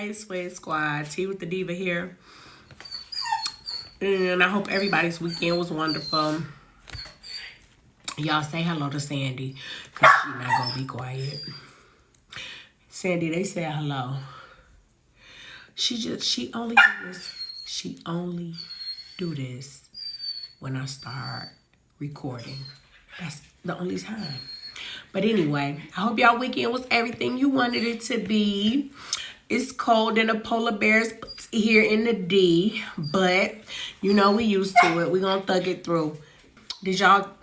Hey, Sweat Squad. T with the Diva here. And I hope everybody's weekend was wonderful. Y'all say hello to Sandy, because she's not going to be quiet. Sandy, they said hello. She only do this when I start recording. That's the only time. But anyway, I hope y'all weekend was everything you wanted it to be. It's cold in the polar bears here in the D, but you know we used to it. We're gonna thug it through.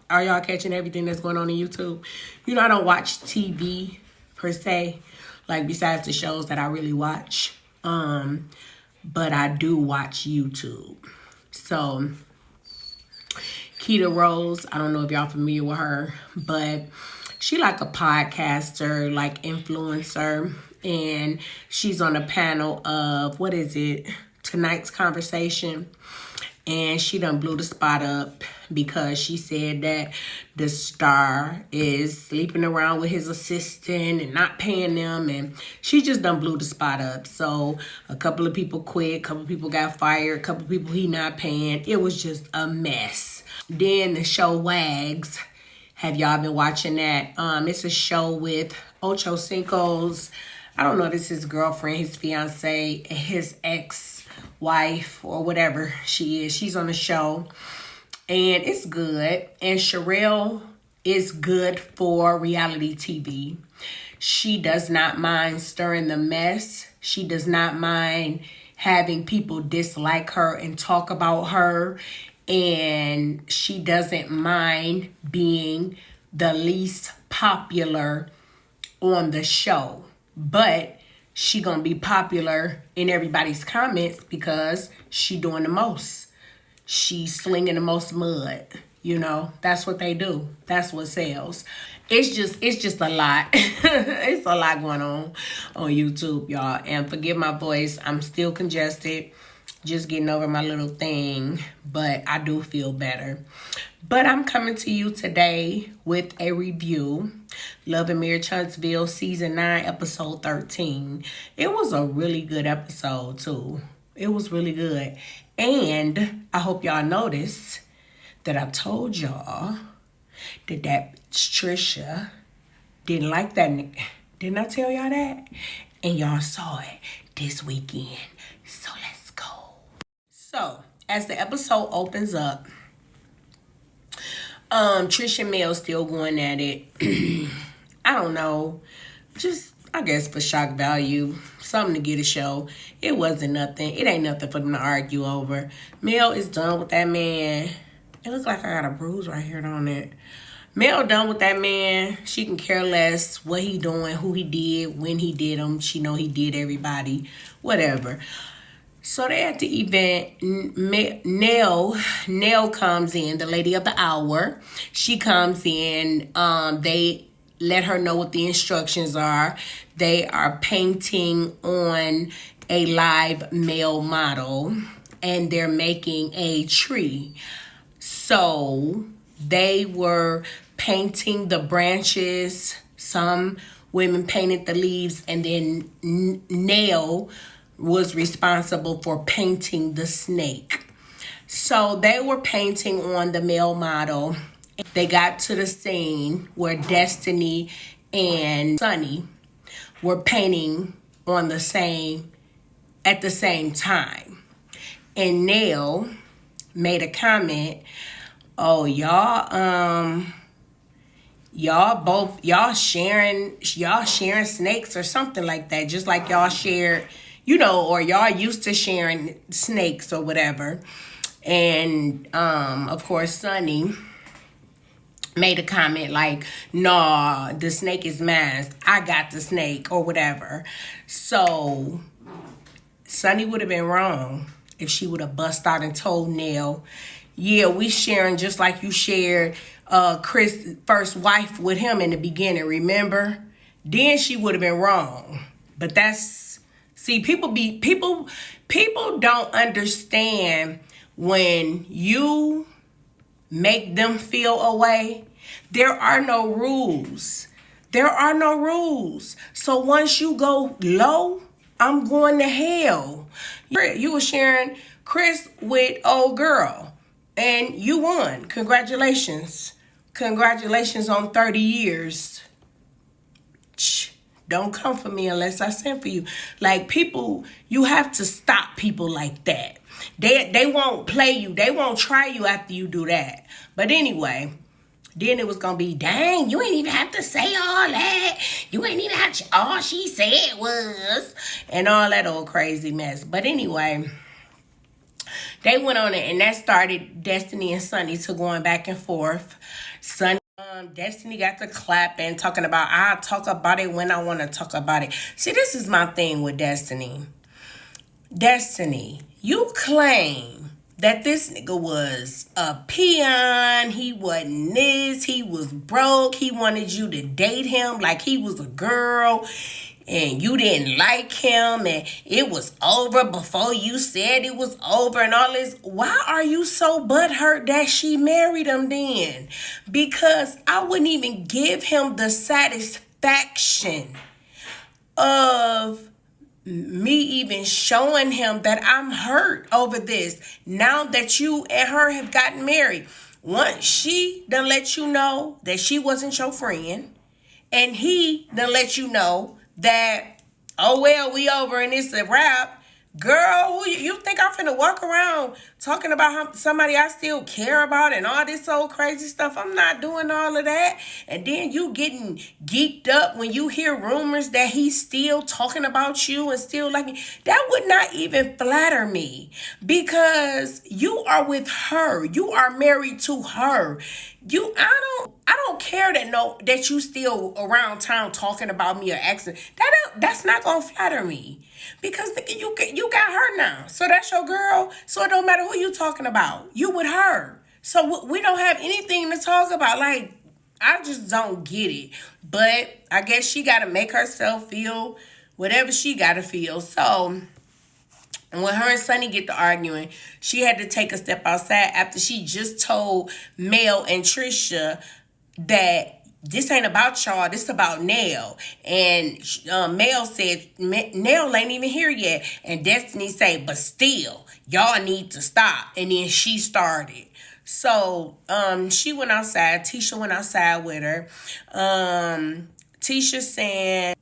Are y'all catching everything that's going on YouTube? You know I don't watch TV per se, like besides the shows that I really watch. But I do watch YouTube. So Keita Rose, I don't know if y'all familiar with her, but she like a podcaster, like influencer, and she's on a panel of, what is it, Tonight's Conversation, and she done blew the spot up because she said that the star is sleeping around with his assistant and not paying them, and she just done blew the spot up. So a couple of people quit, a couple of people got fired, a couple of people he not paying. It was just a mess. Then the show Wags. Have y'all been watching that? It's a show with Ocho Cinco's, I don't know if it's his girlfriend, his fiance, his ex-wife, or whatever she is. She's on the show, and it's good. And Sherelle is good for reality TV. She does not mind stirring the mess. She does not mind having people dislike her and talk about her. And she doesn't mind being the least popular on the show. But she gonna be popular in everybody's comments because she doing the most. She's slinging the most mud. You know, that's what they do. That's what sells. It's just a lot. It's a lot going on YouTube, y'all. And forgive my voice. I'm still congested. Just getting over my little thing, but I do feel better. But I'm coming to you today with a review. Love and Marriage Huntsville, Season 9, Episode 13. It was a really good episode, too. It was really good. And I hope y'all noticed that I told y'all that Tricia didn't like that nigga. Didn't I tell y'all that? And y'all saw it this weekend. So let's go. So, as the episode opens up, Tricia and Nell still going at it. I don't know. Just, I guess, for shock value. Something to get a show. It wasn't nothing. It ain't nothing for them to argue over. Nell is done with that man. It looks like I got a bruise right here on it. Nell done with that man. She can care less what he doing, who he did, when he did them. She know he did everybody. Whatever. So they at the event, Nell comes in, the lady of the hour. She comes in, they let her know what the instructions are. They are painting on a live male model, and they're making a tree. So they were painting the branches. Some women painted the leaves, and then Nell was responsible for painting the snake. So they were painting on the male model. They got to the scene where Destiny and Sunny were painting on at the same time. And Nell made a comment, "Oh, y'all sharing snakes or something like that, just like y'all shared, you know, or y'all used to sharing snakes or whatever." And of course Sunny made a comment like, "Nah, the snake is mine. I got the snake," or whatever. So Sunny would have been wrong if she would have bust out and told Nell, "Yeah, we sharing just like you shared Chris' first wife with him in the beginning, remember?" Then she would have been wrong. But people don't understand when you make them feel a way. There are no rules. So once you go low I'm going to hell. You were sharing Chris with old girl, and you won. Congratulations. Congratulations on 30 years. Don't come for me unless I send for you. Like, people, you have to stop people like that. They won't play you. They won't try you after you do that. But anyway, then it was going to be, dang, you ain't even have to say all that. You ain't even have to, all she said was, and all that old crazy mess. But anyway, they went on it, and that started Destiny and Sunny to going back and forth. Sunny, Destiny got to clapping, talking about, I'll talk about it when I want to talk about it. See, this is my thing with Destiny. Destiny, you claim that this nigga was a peon, he wasn't this, he was broke, he wanted you to date him like he was a girl, and you didn't like him, and it was over before you said it was over and all this. Why are you so butthurt that she married him then? Because I wouldn't even give him the satisfaction of me even showing him that I'm hurt over this. Now that you and her have gotten married, once she done let you know that she wasn't your friend, and he done let you know that, oh well, we over and it's a wrap. Girl, who you think I'm finna walk around talking about somebody I still care about and all this old crazy stuff? I'm not doing all of that. And then you getting geeked up when you hear rumors that he's still talking about you and still liking. That would not even flatter me, because you are with her. You are married to her. I don't care that you still around town talking about me or asking. That's not gonna flatter me, because you got her now, so that's your girl. So it don't matter who you talking about. You with her, so we don't have anything to talk about. Like, I just don't get it. But I guess she got to make herself feel whatever she got to feel. So, and when her and Sunny get to arguing, she had to take a step outside after she just told Mel and Tricia that this ain't about y'all, this about Nell. And Mel said, Nell ain't even here yet. And Destiny say, but still, y'all need to stop. And then she started. So she went outside. Tisha went outside with her. Tisha,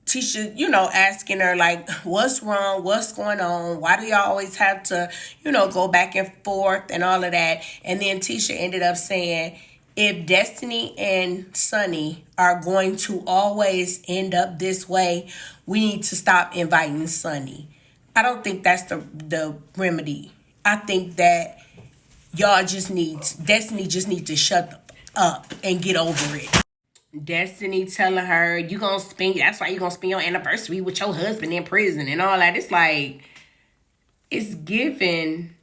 asking her, like, what's wrong? What's going on? Why do y'all always have to, go back and forth and all of that? And then Tisha ended up saying, if Destiny and Sunny are going to always end up this way, we need to stop inviting Sunny. I don't think that's the remedy. I think that Destiny just needs to shut up and get over it. Destiny telling her, that's why you're going to spend your anniversary with your husband in prison and all that. It's like, it's giving,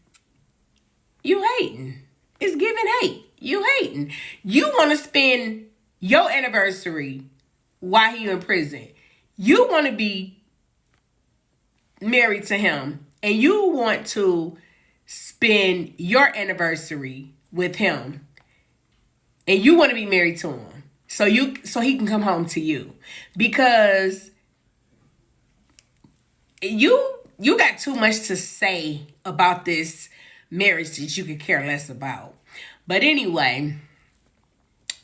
you hating. It's giving hate. You hating. You want to spend your anniversary while he in prison. You want to be married to him, and you want to spend your anniversary with him, and you want to be married to him. So he can come home to you, because you got too much to say about this marriage that you could care less about. But anyway,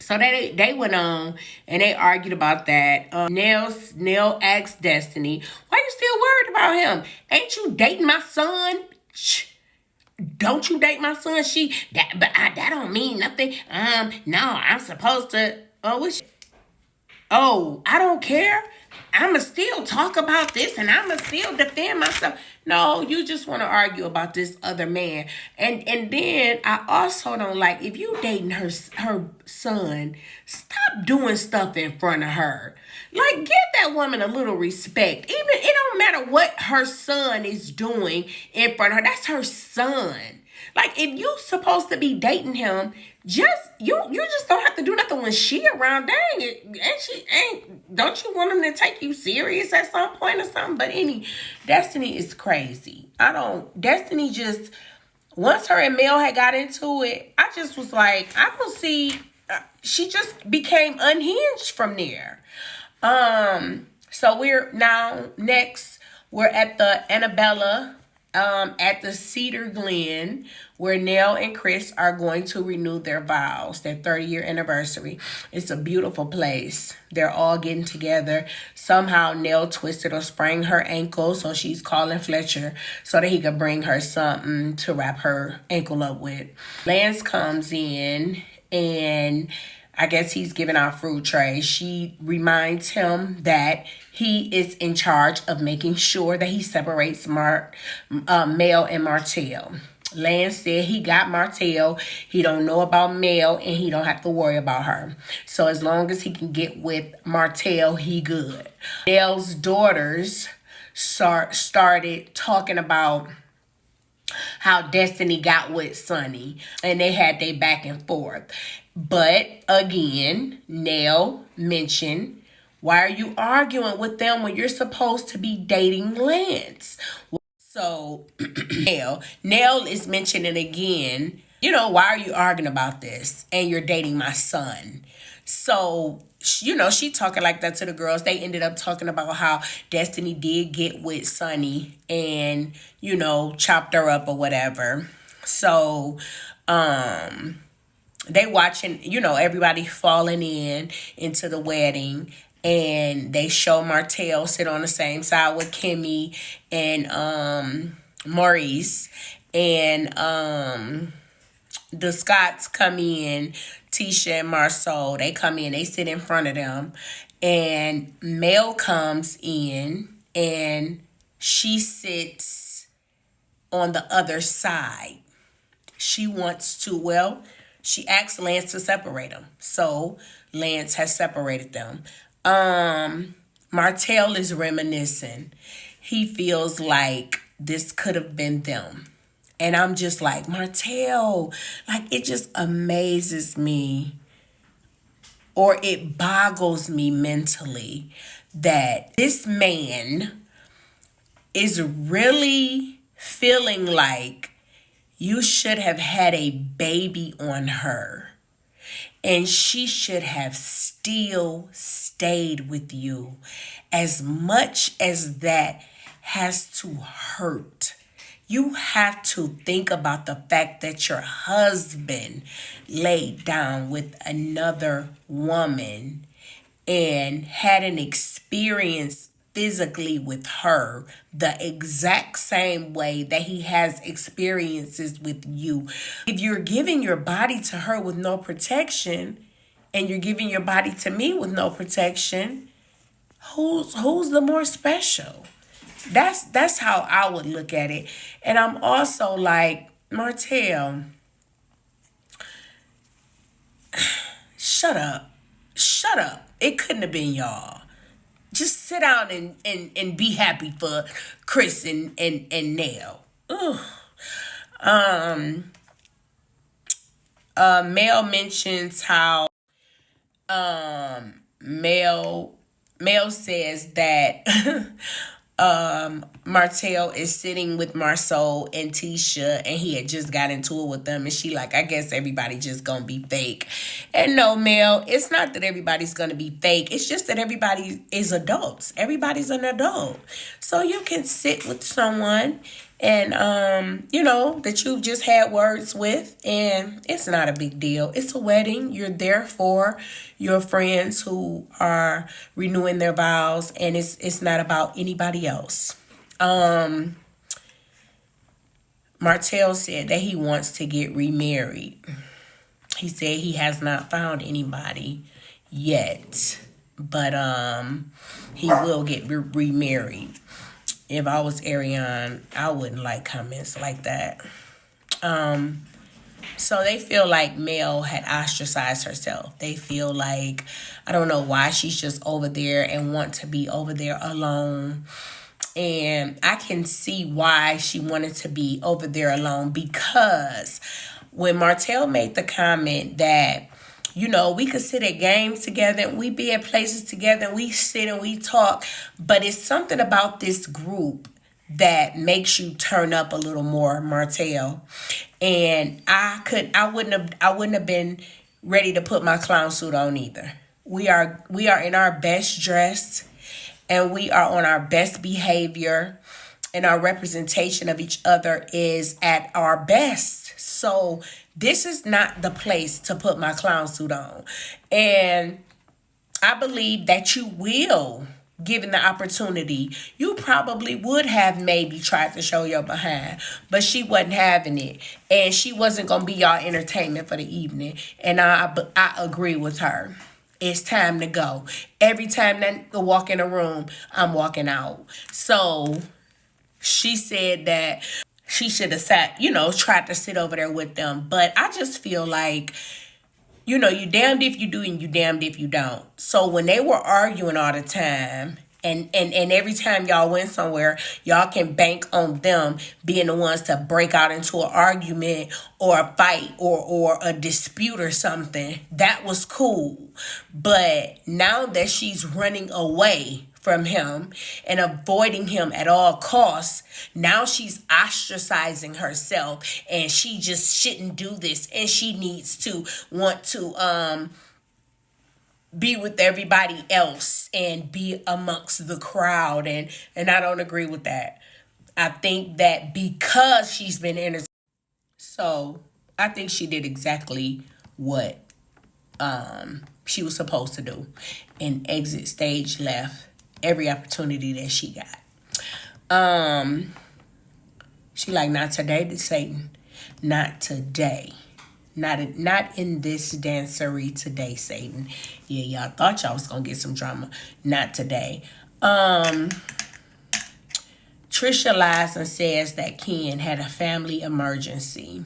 so they went on and they argued about that. Nell asked Destiny, "Why you still worried about him? Ain't you dating my son? Don't you date my son?" That don't mean nothing. No, I'm supposed to. I don't care. I'ma still talk about this and I'ma still defend myself. No, you just want to argue about this other man. And then I also don't like, if you dating her son, stop doing stuff in front of her. Like, give that woman a little respect. Even, it don't matter what her son is doing in front of her. That's her son. Like, if you supposed to be dating him, you just don't have to do nothing when she around. Dang it, don't you want him to take you serious at some point or something? But Destiny is crazy. Destiny just, once her and Mel had got into it, I just was like, I don't see, she just became unhinged from there. So we're now next We're at the Annabella at the Cedar Glen, where Nell and Chris are going to renew their vows, their 30-year anniversary. It's a beautiful place. They're all getting together. Somehow Nell twisted or sprained her ankle, so she's calling Fletcher so that he could bring her something to wrap her ankle up with. Lance comes in, and I guess he's giving out fruit trays. She reminds him that he is in charge of making sure that he separates Mel and Martell. Lance said he got Martell. He don't know about Mel, and he don't have to worry about her. So as long as he can get with Martell, he good. Nell's daughters started talking about how Destiny got with Sonny, and they had their back and forth. But again, Nell mentioned, why are you arguing with them when you're supposed to be dating Lance? So Nell is mentioning again, why are you arguing about this? And you're dating my son. So, she talking like that to the girls. They ended up talking about how Destiny did get with Sonny and, chopped her up or whatever. So, they watching, everybody falling into the wedding. And they show Martell sit on the same side with Kimmy and Maurice. And the Scotts come in, Tricia and Marceau. They come in, they sit in front of them. And Mel comes in and she sits on the other side. She asks Lance to separate them. So Lance has separated them. Martell is reminiscing. He feels like this could have been them. And I'm just like, Martell, it just amazes me, or it boggles me mentally, that this man is really feeling like you should have had a baby on her. And she should have still stayed with you. As much as that has to hurt, you have to think about the fact that your husband laid down with another woman and had an experience physically with her the exact same way that he has experiences with you. If you're giving your body to her with no protection, and you're giving your body to me with no protection, who's the more special? That's how I would look at it. And I'm also like, Martell, shut up. It couldn't have been y'all. Just sit down and be happy for Chris and Nell. Mel mentions how Mel says that Martell is sitting with Marceau and Tricia, and he had just got into it with them, and she like, I guess everybody just gonna be fake. And no, Mel, it's not that everybody's gonna be fake. It's just that everybody is adults. Everybody's an adult. So you can sit with someone and that you've just had words with, and it's not a big deal. It's a wedding. You're there for your friends who are renewing their vows, and it's not about anybody else. Martell said that he wants to get remarried. He said he has not found anybody yet, but he will get remarried. If I was Ariane, I wouldn't like comments like that. So they feel like Mel had ostracized herself. They feel like, I don't know why she's just over there and want to be over there alone. And I can see why she wanted to be over there alone, because when Martell made the comment that, we could sit at games together and we be at places together and we sit and we talk, but it's something about this group that makes you turn up a little more, Martell. And I wouldn't have been ready to put my clown suit on either. We are in our best dress, and we are on our best behavior, and our representation of each other is at our best. So this is not the place to put my clown suit on. And I believe that you will, given the opportunity, you probably would have maybe tried to show your behind, but she wasn't having it, and she wasn't gonna be y'all entertainment for the evening. And I agree with her. It's time to go. Every time that I walk in a room, I'm walking out. So she said that she should have sat, tried to sit over there with them. But I just feel like, you damned if you do and you damned if you don't. So when they were arguing all the time, and every time y'all went somewhere, y'all can bank on them being the ones to break out into an argument or a fight or a dispute or something. That was cool. But now that she's running away from him and avoiding him at all costs, now she's ostracizing herself, and she just shouldn't do this, and she needs to want to be with everybody else and be amongst the crowd, and I don't agree with that. I think that because she's been entertained, so I think she did exactly what she was supposed to do, and exit stage left every opportunity that she got. She like, not today, Satan. Not today. Not in this dancery today, Satan. Yeah, y'all thought y'all was gonna get some drama. Not today. Tricia lies and says that Ken had a family emergency.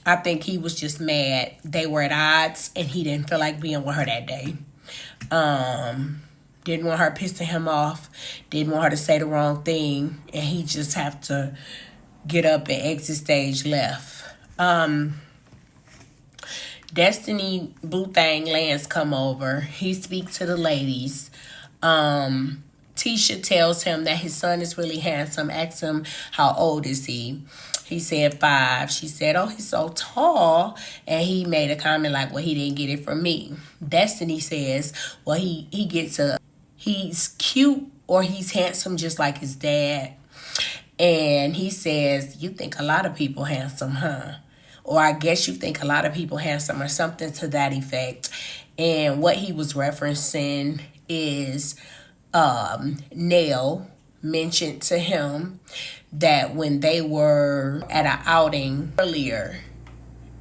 I think he was just mad. They were at odds, and he didn't feel like being with her that day. Didn't want her pissing him off. Didn't want her to say the wrong thing. And he just have to get up and exit stage left. Destiny Boothang Lance come over. He speaks to the ladies. Tisha tells him that his son is really handsome. Asks him, how old is he? He said 5. She said, oh, he's so tall. And he made a comment like, well, he didn't get it from me. Destiny says, well, he's cute, or he's handsome just like his dad. And he says, you think a lot of people handsome, huh? Or I guess you think a lot of people handsome, or something to that effect. And what he was referencing is Nell mentioned to him that when they were at an outing earlier,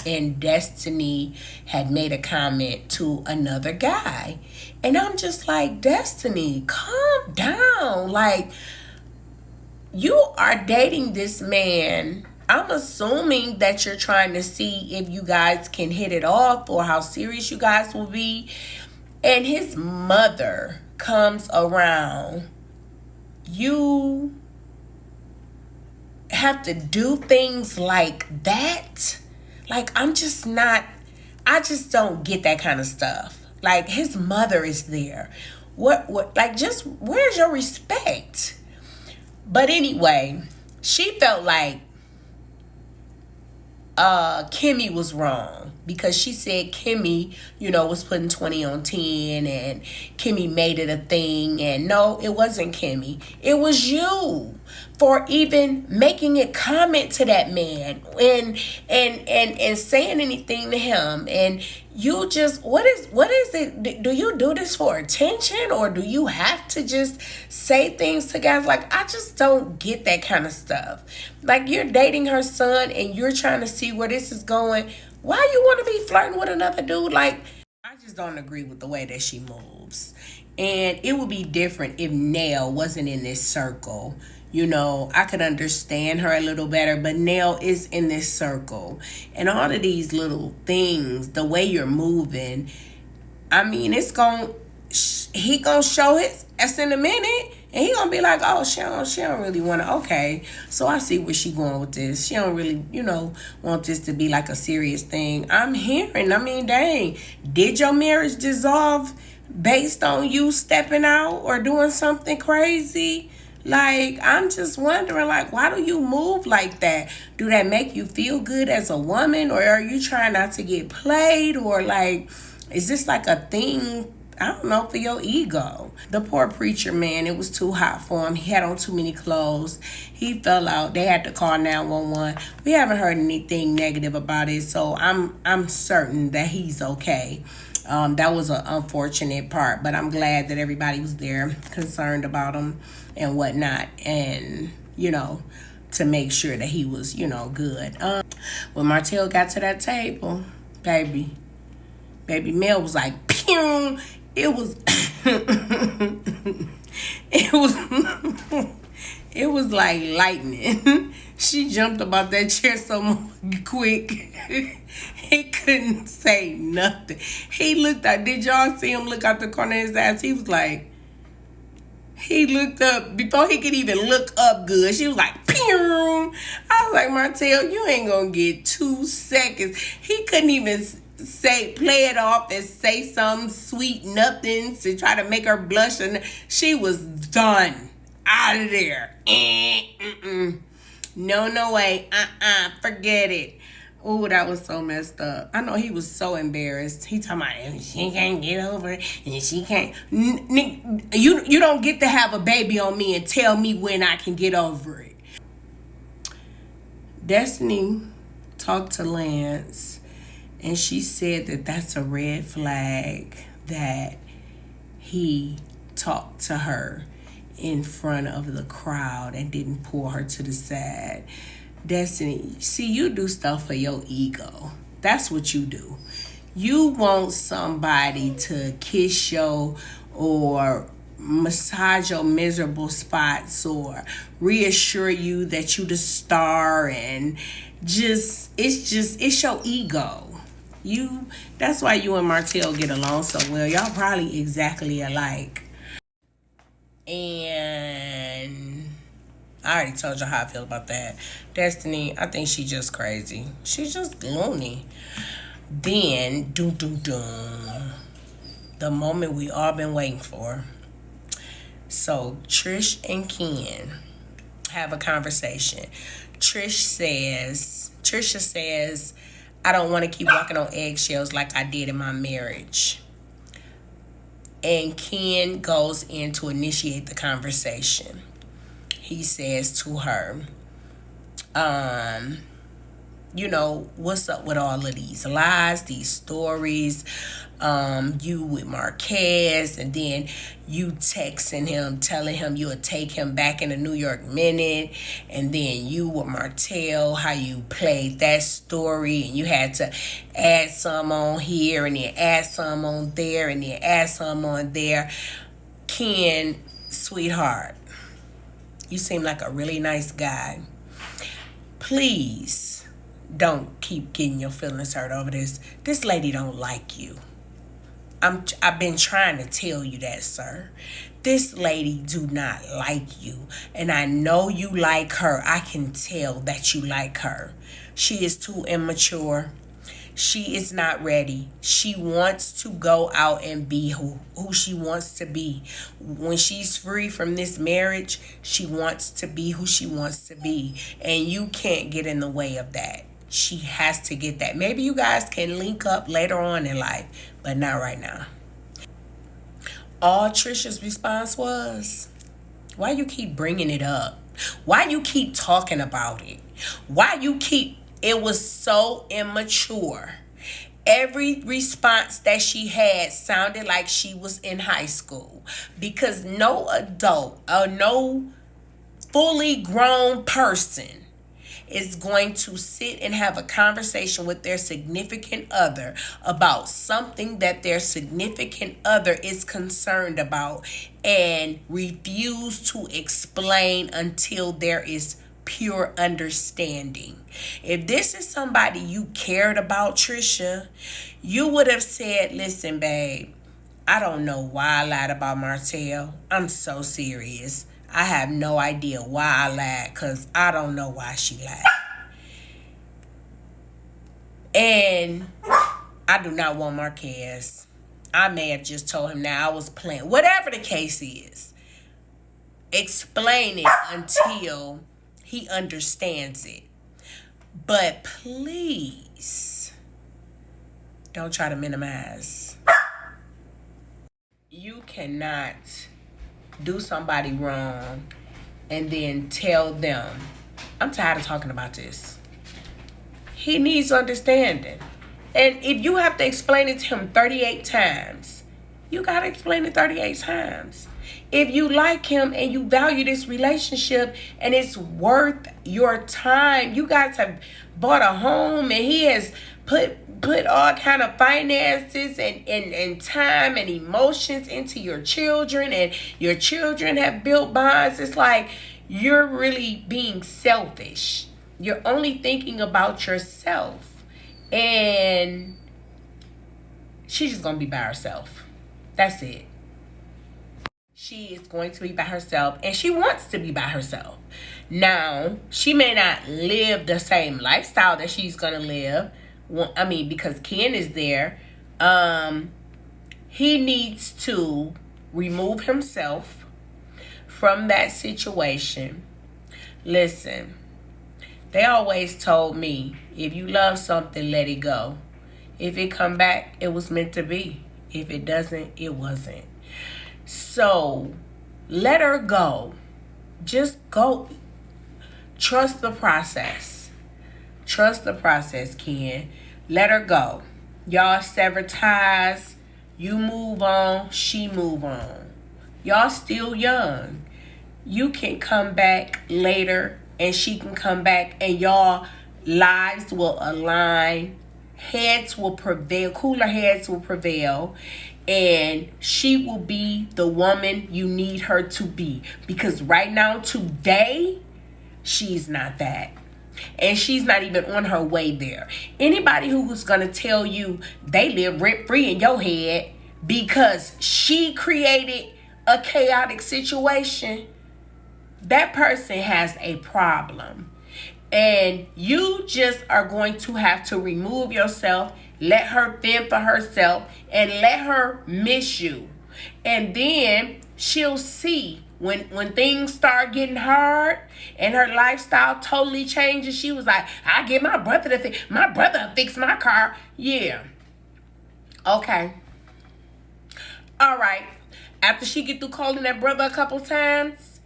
and Destiny had made a comment to another guy. And I'm just like, Destiny, calm down. Like, you are dating this man. I'm assuming that you're trying to see if you guys can hit it off or how serious you guys will be. And his mother comes around. You have to do things like that. Like, I just don't get that kind of stuff. Like, his mother is there. Just where's your respect? But anyway, she felt like Kimmy was wrong, because she said Kimmy, was putting 20 on 10, and Kimmy made it a thing. And no, it wasn't Kimmy. It was you, for even making a comment to that man and saying anything to him. And you just, what is it? Do you do this for attention, or do you have to just say things to guys? Like, I just don't get that kind of stuff. Like, you're dating her son and you're trying to see where this is going. Why you want to be flirting with another dude? Like, I just don't agree with the way that she moves. And it would be different if Nell wasn't in this circle. I could understand her a little better, but Nell is in this circle. And all of these little things, the way you're moving, I mean, he gonna show his ass in a minute, and he gonna be like, oh, she don't really want to, okay, so I see where she going with this. She don't really, want this to be like a serious thing. I'm hearing, dang, did your marriage dissolve based on you stepping out or doing something crazy? Like, I'm just wondering, like, why do you move like that? Do that make you feel good as a woman, or are you trying not to get played? Or, like, is this like a thing? I don't know, for your ego. The poor preacher, man, it was too hot for him. He had on too many clothes. He fell out. They had to call 911. We haven't heard anything negative about it, so I'm certain that he's okay. That was an unfortunate part, but I'm glad that everybody was there, concerned about him and whatnot, and to make sure that he was good. When Martell got to that table, baby Mel was like, pew. It was it was like lightning. She jumped about that chair so quick. He couldn't say nothing. He looked out. Did y'all see him look out the corner of his eyes? He was like, he looked up before he could even look up good. She was like, pew. I was like, Martell, you ain't gonna get 2 seconds. He couldn't even play it off and say some sweet nothing to try to make her blush, and she was done. Out of there. No way. Forget it. Oh, that was so messed up. I know he was so embarrassed. He talking about, she can't get over it, and she can't. You don't get to have a baby on me and tell me when I can get over it. Destiny talked to Lance, and she said that that's a red flag that he talked to her in front of the crowd and didn't pull her to the side. Destiny, see, you do stuff for your ego. That's what you do. You want somebody to kiss your or massage your miserable spots or reassure you that you the star, and it's your ego. That's why you and Martell get along so well. Y'all probably exactly alike. And I already told you how I feel about that. Destiny, I think she just crazy. She's just loony. Then, the moment we all been waiting for. So, Trish and Ken have a conversation. Tricia says, I don't want to keep walking on eggshells like I did in my marriage. And Ken goes in to initiate the conversation. He says to her, what's up with all of these lies, these stories, you with Marquez, and then you texting him, telling him you'll take him back in a New York minute, and then you with Martell, how you played that story, and you had to add some on here, and then add some on there, and then add some on there. Ken, sweetheart, you seem like a really nice guy. Please don't keep getting your feelings hurt over this. This lady don't like you. I've been trying to tell you that, sir. This lady do not like you. And I know you like her. I can tell that you like her. She is too immature. She is not ready. She wants to go out and be who she wants to be. When she's free from this marriage, she wants to be who she wants to be. And you can't get in the way of that. She has to get that. Maybe you guys can link up later on in life, but not right now. All Tricia's response was, why you keep bringing it up? Why you keep talking about it? It was so immature. Every response that she had sounded like she was in high school, because no adult or no fully grown person is going to sit and have a conversation with their significant other about something that their significant other is concerned about and refuse to explain until there is pure understanding. If this is somebody you cared about, Tricia, you would have said, listen, babe, I don't know why I lied about Martell. I'm so serious. I have no idea why I lied, because I don't know why she lied. And I do not want Marquez. I may have just told him now I was playing. Whatever the case is, explain it until he understands it. But please, don't try to minimize. You cannot do somebody wrong and then tell them, I'm tired of talking about this. He needs understanding. And if you have to explain it to him 38 times, you got to explain it 38 times. If you like him and you value this relationship and it's worth your time, you guys have bought a home and he has put all kind of finances and time and emotions into your children, and your children have built bonds. It's like you're really being selfish. You're only thinking about yourself. And she's just going to be by herself. That's it. She is going to be by herself, and she wants to be by herself. Now, she may not live the same lifestyle that she's going to live. Well, I mean, because Ken is there. He needs to remove himself from that situation. Listen, they always told me, if you love something, let it go. If it come back, it was meant to be. If it doesn't, it wasn't. So, let her go. Just go. Trust the process. Trust the process, Ken. Let her go. Y'all sever ties. You move on. She move on. Y'all still young. You can come back later, and she can come back, and y'all lives will align. Heads will prevail. Cooler heads will prevail. And she will be the woman you need her to be. Because right now, today, she's not that. And she's not even on her way there. Anybody who's going to tell you they live rent-free in your head because she created a chaotic situation, that person has a problem. And you just are going to have to remove yourself, let her fend for herself, and let her miss you. And then she'll see when things start getting hard and her lifestyle totally changes. She was like, I get my brother to fix my car. Yeah. Okay. All right. After she get through calling that brother a couple times,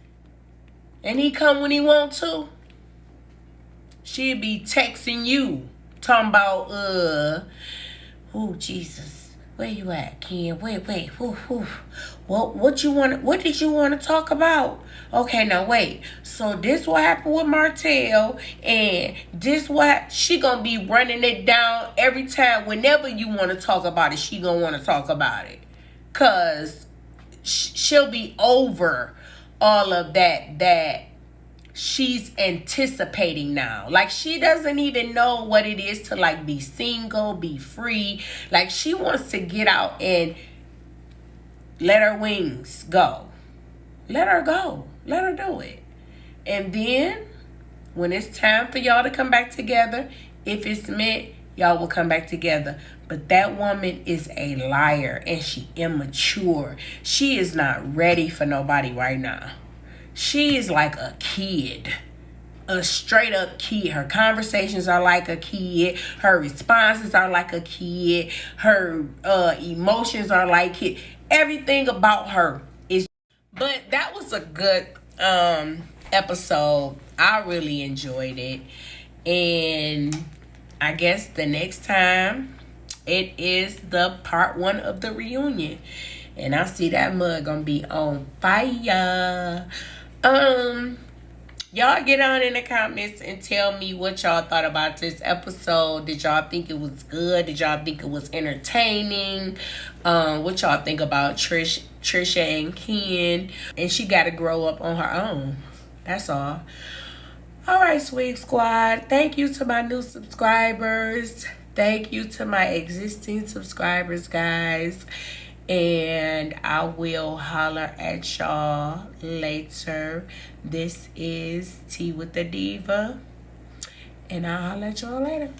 and he come when he want to, she'll be texting you, talking about, oh, Jesus, where you at, Ken? Wait, what did you want to talk about? Okay, now wait. So this what happened with Martell, and this what, she gonna be running it down every time. Whenever you want to talk about it, she gonna want to talk about it. Because she'll be over all of that she's anticipating now. Like, she doesn't even know what it is to, like, be single, be free. Like, she wants to get out and let her wings go. Let her go. Let her do it. And then, when it's time for y'all to come back together, if it's meant, y'all will come back together. But that woman is a liar, and she immature. She is not ready for nobody right now. She is like a kid, a straight up kid. Her conversations are like a kid. Her responses are like a kid. Her emotions are like kid. Everything about her is. But that was a good episode. I really enjoyed it. And I guess the next time it is the part 1 of the reunion. And I see that mug gonna be on fire. Y'all get on in the comments and tell me what y'all thought about this episode. Did y'all think it was good? Did y'all think it was entertaining? What y'all think about Tricia and Ken? And she got to grow up on her own. That's all. All right, Swig Squad. Thank you to my new subscribers. Thank you to my existing subscribers, guys. And I will holler at y'all later. This is Tea with the Diva. And I'll holler at y'all later.